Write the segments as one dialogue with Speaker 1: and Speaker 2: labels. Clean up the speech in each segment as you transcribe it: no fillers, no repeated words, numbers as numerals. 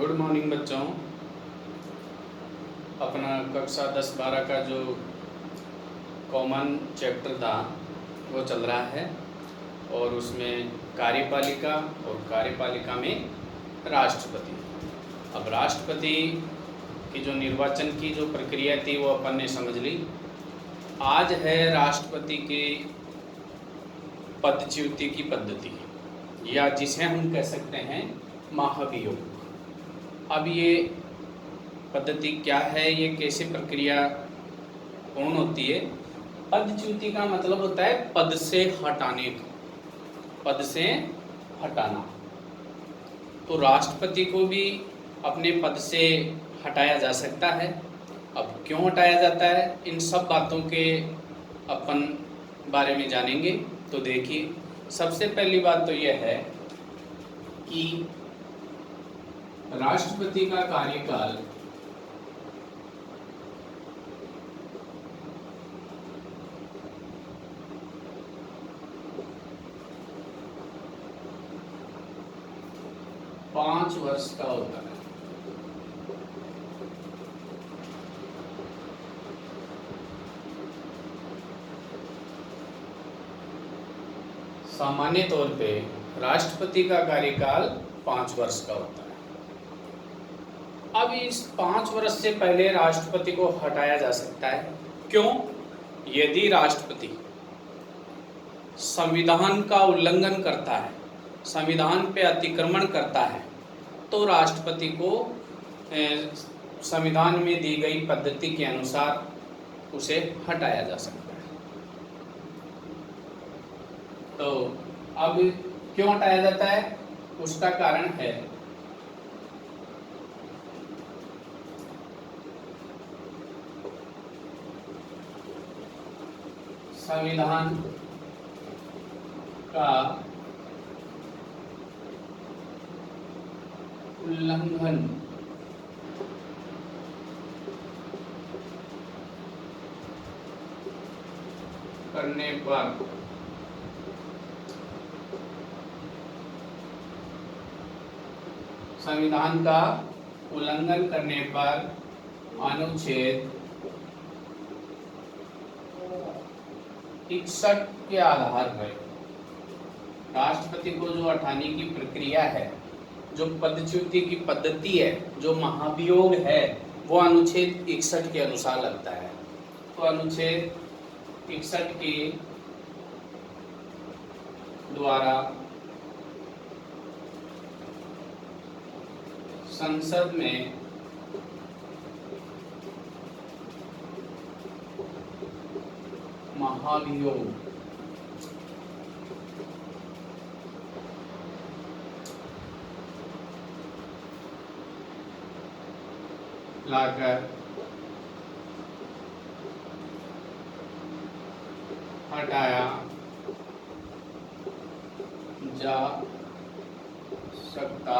Speaker 1: Good morning बच्चों। अपना कक्षा 10-12 का जो कॉमन चैप्टर था वो चल रहा है और उसमें कार्यपालिका और कार्यपालिका में राष्ट्रपति। अब राष्ट्रपति की जो निर्वाचन की जो प्रक्रिया थी वो अपन ने समझ ली। आज है राष्ट्रपति की पदच्युति की पद्धति, या जिसे हम कह सकते हैं महाभियोग। अब ये पद्धति क्या है, ये कैसे प्रक्रिया पूर्ण होती है। पदच्युति का मतलब होता है पद से हटाने का, पद से हटाना। तो राष्ट्रपति को भी अपने पद से हटाया जा सकता है। अब क्यों हटाया जाता है, इन सब बातों के अपन बारे में जानेंगे। तो देखिए, सबसे पहली बात तो यह है कि राष्ट्रपति का कार्यकाल पाँच वर्ष का होता है। सामान्य तौर पे राष्ट्रपति का कार्यकाल 5 वर्ष का होता है। अब इस 5 वर्ष से पहले राष्ट्रपति को हटाया जा सकता है। क्यों? यदि राष्ट्रपति संविधान का उल्लंघन करता है, संविधान पे अतिक्रमण करता है, तो राष्ट्रपति को संविधान में दी गई पद्धति के अनुसार उसे हटाया जा सकता है। तो अब क्यों हटाया जाता है, उसका कारण है संविधान का उल्लंघन करने पर संविधान का उल्लंघन करने पर अनुच्छेद 61 के आधार पर राष्ट्रपति को जो हटाने की प्रक्रिया है, जो पदच्युति की पद्धति है, जो महाभियोग है, वो अनुच्छेद 61 के अनुसार लगता है। तो अनुच्छेद 61 के द्वारा संसद में महाभियोग लाकर हटाया जा सकता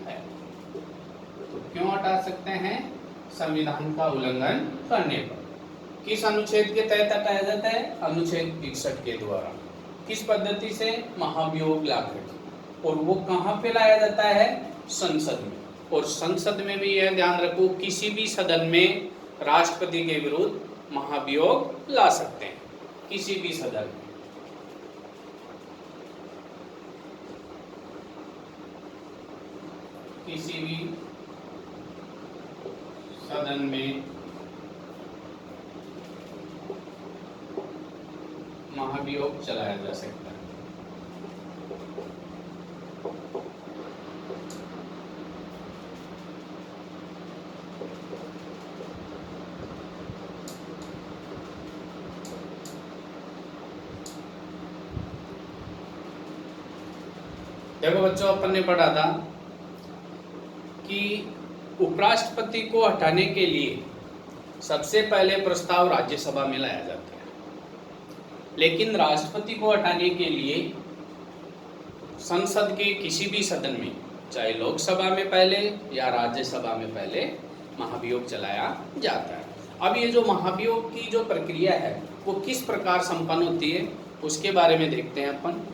Speaker 1: है। तो क्यों हटा सकते हैं? संविधान का उल्लंघन करने पर। किस अनुच्छेद के तहत हटाया जाता है? अनुच्छेद 61 के द्वारा। किस पद्धति से? महाभियोग लाकर। और वो कहाँ पे लाया जाता है? संसद में। और संसद में भी यह ध्यान रखो, किसी भी सदन में राष्ट्रपति के विरुद्ध महाभियोग ला सकते हैं, किसी भी सदन में। किसी भी सदन में महाभियोग चलाया जा सकता है। देखो बच्चों, अपन ने पढ़ा था कि उपराष्ट्रपति को हटाने के लिए सबसे पहले प्रस्ताव राज्यसभा में लाया जाता है, लेकिन राष्ट्रपति को हटाने के लिए संसद के किसी भी सदन में, चाहे लोकसभा में पहले या राज्यसभा में पहले महाभियोग चलाया जाता है। अब ये जो महाभियोग की जो प्रक्रिया है वो किस प्रकार संपन्न होती है, उसके बारे में देखते हैं अपन।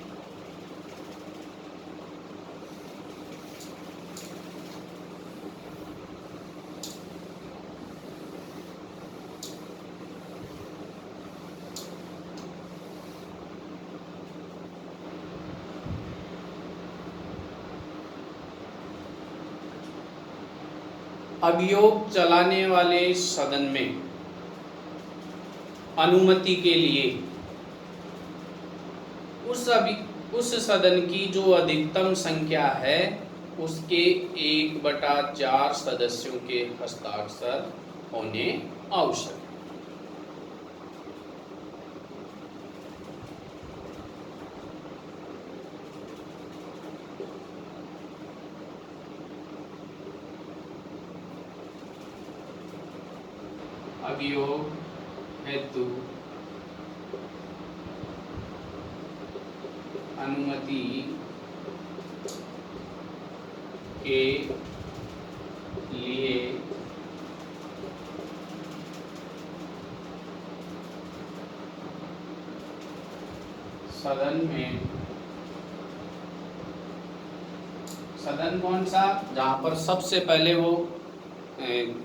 Speaker 1: अभियोग चलाने वाले सदन में अनुमति के लिए उस सदन की जो अधिकतम संख्या है उसके 1/4 सदस्यों के हस्ताक्षर होने आवश्यक है। अभियोग हेतु अनुमति के लिए सदन कौन सा, जहाँ पर सबसे पहले वो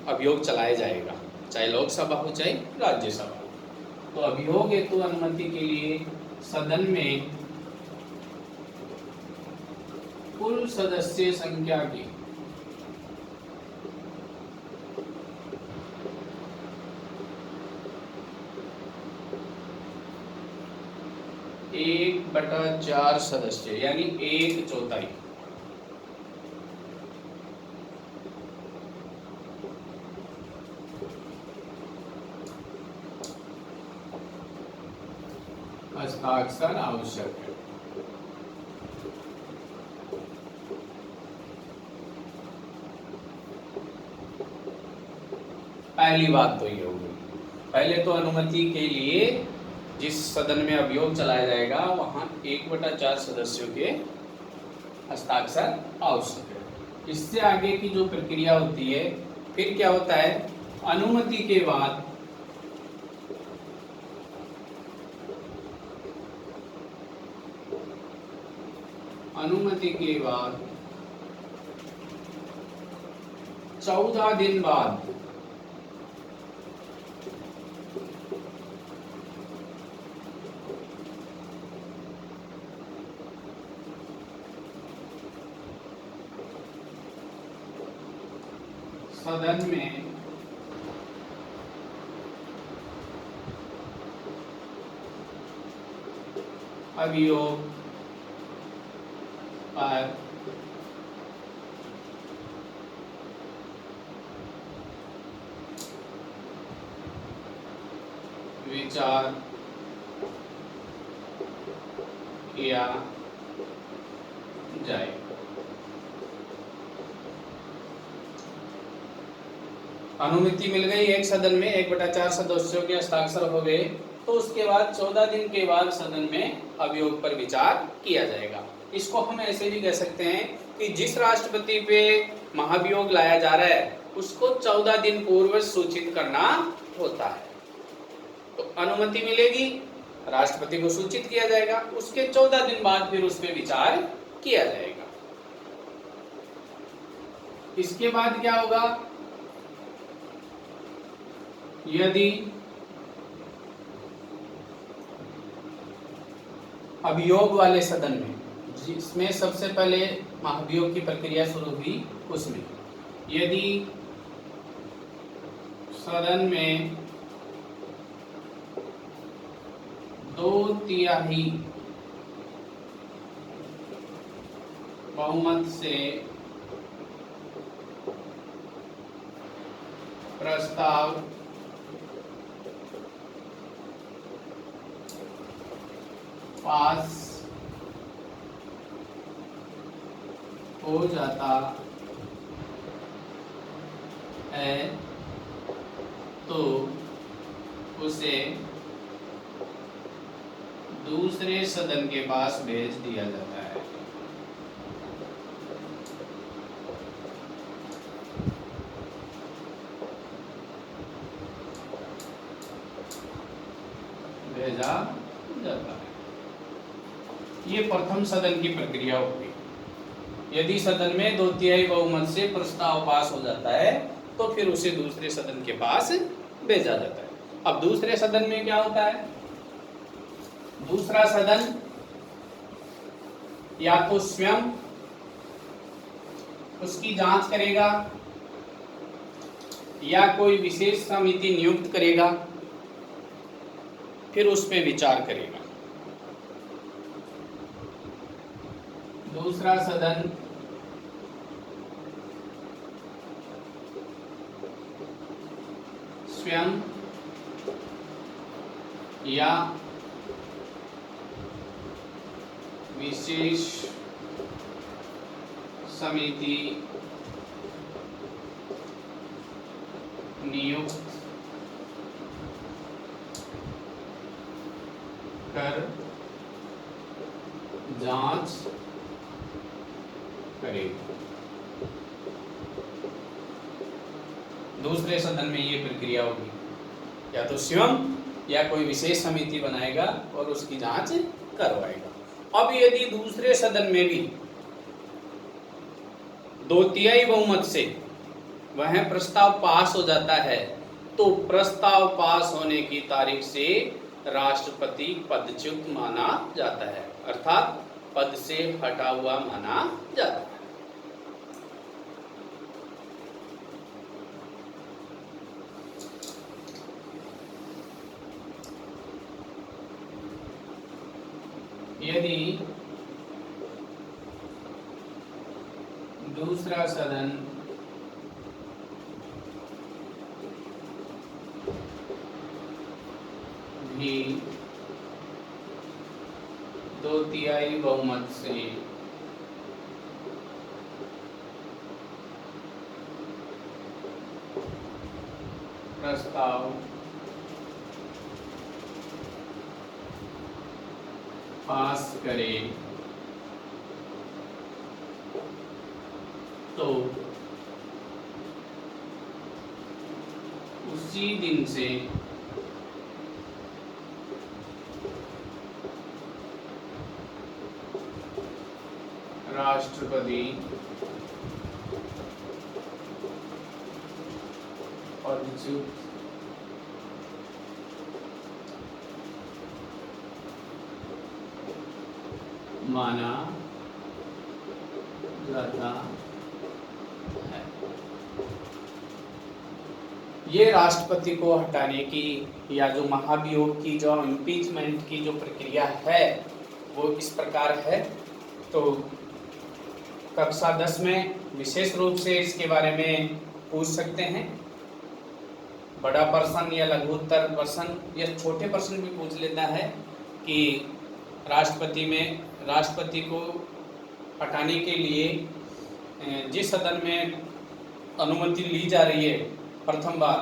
Speaker 1: अभियोग चलाया जाएगा, चाहे लोकसभा हो चाहे राज्यसभा हो। तो अभियोग हेतु अनुमति के लिए सदन में कुल सदस्य संख्या की 1/4 सदस्य यानी 1/4 हस्ताक्षर आवश्यक है। पहली बात तो ये होगी, पहले तो अनुमति के लिए जिस सदन में अभियोग चलाया जाएगा वहां 1/4 सदस्यों के हस्ताक्षर आवश्यक है। इससे आगे की जो प्रक्रिया होती है, फिर क्या होता है, अनुमति के बाद अनुमति के बाद 14 दिन बाद सदन में अभियोग पर विचार किया जाए। अनुमति मिल गई एक सदन में 1/4 सदस्यों के हस्ताक्षर हो गए, तो उसके बाद 14 दिन के बाद सदन में अभियोग पर विचार किया जाएगा। इसको हम ऐसे भी कह सकते हैं कि जिस राष्ट्रपति पे महाभियोग लाया जा रहा है उसको 14 दिन पूर्व सूचित करना होता है। तो अनुमति मिलेगी, राष्ट्रपति को सूचित किया जाएगा, उसके 14 दिन बाद फिर उस पर विचार किया जाएगा। इसके बाद क्या होगा, यदि अभियोग वाले सदन में, जिसमें सबसे पहले महाभियोग की प्रक्रिया शुरू हुई, उसमें यदि सदन में 2/3 बहुमत से प्रस्ताव पास हो जाता है तो उसे दूसरे सदन के पास भेज दिया जाता है। भेजा जाता है। ये प्रथम सदन की प्रक्रिया होगी। यदि सदन में 2/3 बहुमत से प्रस्ताव पास हो जाता है तो फिर उसे दूसरे सदन के पास भेजा जाता है। अब दूसरे सदन में क्या होता है, दूसरा सदन या तो स्वयं उसकी जांच करेगा या कोई विशेष समिति नियुक्त करेगा, फिर उस पर विचार करेगा। दूसरा सदन स्वयं या विशेष समिति नियुक्त कर जांच करेगा। दूसरे सदन में ये प्रक्रिया होगी, या तो स्वयं या कोई विशेष समिति बनाएगा और उसकी जांच करवाएगा। अब यदि दूसरे सदन में भी 2/3 बहुमत से वह प्रस्ताव पास हो जाता है, तो प्रस्ताव पास होने की तारीख से राष्ट्रपति पदच्युत माना जाता है, अर्थात पद से हटा हुआ माना जाता है। यदि दूसरा सदन भी 2/3 बहुमत से प्रस्ताव पास करे, तो उसी दिन से राष्ट्रपति पदच्युत माना जाता है। ये राष्ट्रपति को हटाने की या जो महाभियोग की, जो इम्पीचमेंट की जो प्रक्रिया है, वो इस प्रकार है। तो कक्षा 10 में विशेष रूप से इसके बारे में पूछ सकते हैं। बड़ा प्रश्न या लघुत्तर प्रश्न या छोटे प्रश्न भी पूछ लेता है कि राष्ट्रपति को हटाने के लिए जिस सदन में अनुमति ली जा रही है प्रथम बार,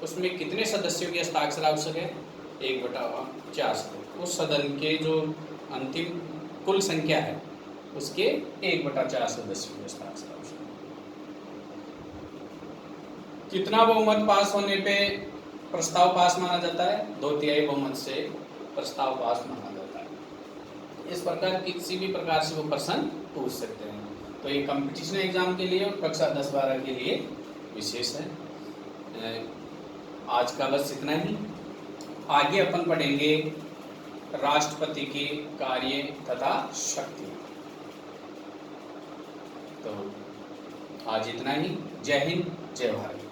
Speaker 1: उसमें कितने सदस्यों की हस्ताक्षर आवश्यक है? 1/4। उस सदन के जो अंतिम कुल संख्या है उसके 1/4 सदस्यों के हस्ताक्षर आवश्यक है। कितना बहुमत पास होने पे प्रस्ताव पास माना जाता है? 2/3 बहुमत से प्रस्ताव पास माना जाता है। इस प्रकार किसी भी प्रकार से वो प्रश्न पूछ सकते हैं। तो ये कंपटीशन एग्जाम के लिए और कक्षा 10-12 के लिए विशेष है। आज का बस इतना ही। आगे अपन पढ़ेंगे राष्ट्रपति के कार्य तथा शक्ति। तो आज इतना ही। जय हिंद, जय भारत।